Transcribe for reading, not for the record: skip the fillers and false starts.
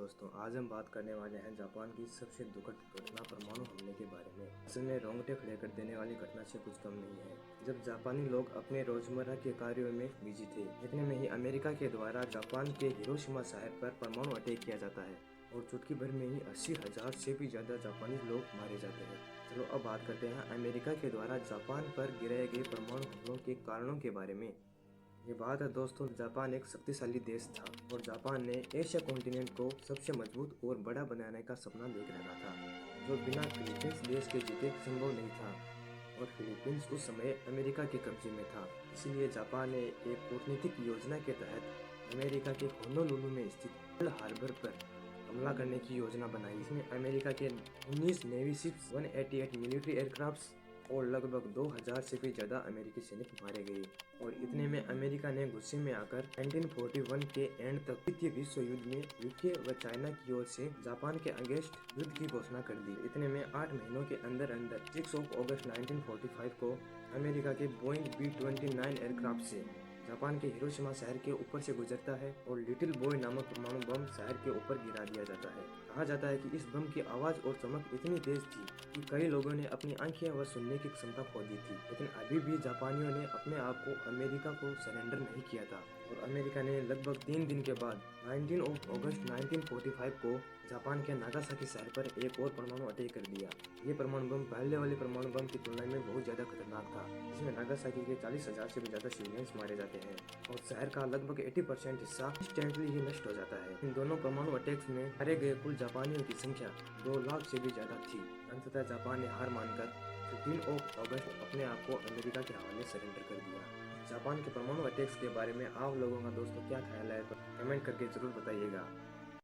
दोस्तों, आज हम बात करने वाले हैं जापान की सबसे दुखद घटना परमाणु हमले के बारे में। असल में रोंगटे खड़े कर देने वाली घटना से कुछ कम नहीं है। जब जापानी लोग अपने रोजमर्रा के कार्यों में बिजी थे, इतने में ही अमेरिका के द्वारा जापान के हिरोशिमा शहर पर परमाणु अटैक किया जाता है और चुटकी भर में ही 80,000 से भी ज्यादा जापानी लोग मारे जाते हैं। चलो अब बात करते हैं अमेरिका के द्वारा जापान पर गिराए गए परमाणु हमलों के कारणों के बारे में। ये बात है दोस्तों, जापान एक शक्तिशाली देश था और जापान ने एशिया कॉन्टिनेंट को सबसे मजबूत और बड़ा बनाने का सपना देख रखा था, जो बिना फिलीपींस देश के जीते संभव नहीं था। और फिलीपींस उस समय अमेरिका के कब्जे में था, इसलिए जापान ने एक कूटनीतिक योजना के तहत अमेरिका के होनोलुलु में स्थित पर्ल हार्बर पर हमला करने की योजना बनाई। इसमें अमेरिका के 19 नेवी शिप्स, 188 मिलिट्री एयरक्राफ्ट्स और लगभग 2000 से भी ज्यादा अमेरिकी सैनिक मारे गए। और इतने में अमेरिका ने गुस्से में आकर 1941 के एंड तक द्वितीय विश्व युद्ध में यूके व चाइना की ओर से जापान के अगेंस्ट युद्ध की घोषणा कर दी। इतने में 8 महीनों के अंदर अंदर 6 अगस्त 1945 को अमेरिका के बोइंग B-29 एयरक्राफ्ट से जापान के हिरोशिमा शहर के ऊपर से गुजरता है और लिटिल बॉय नामक परमाणु बम शहर के ऊपर गिरा दिया जाता है। कहा जाता है कि इस बम की आवाज और चमक इतनी तेज थी कि कई लोगों ने अपनी आंखें व सुनने की क्षमता खो दी थी। लेकिन अभी भी जापानियों ने अपने आप को अमेरिका को सरेंडर नहीं किया था और अमेरिका ने लगभग 3 दिन के बाद 19 अगस्त 1945 को जापान के नागासाकी शहर पर एक और परमाणु अटैक कर दिया। ये परमाणु बम पहले वाले परमाणु बम की तुलना में बहुत ज्यादा खतरनाक था, जिसमें नागासाकी के 40,000 से भी ज्यादा सिविलियंस मारे जाते हैं और शहर का लगभग 80% हिस्सा इंस्टेंटली ही नष्ट हो जाता है। इन दोनों परमाणु अटैक्स में मारे गए कुल जापानियों की संख्या 2 लाख से भी ज्यादा थी। अंततः जापान ने हार मानकर 15 अगस्त अपने आप को अमेरिका के हवाले सरेंडर कर दिया। जापान के परमाणु अटैक्स के बारे में आप लोगों का दोस्तों क्या ख्याल है, तो कमेंट करके जरूर बताइएगा।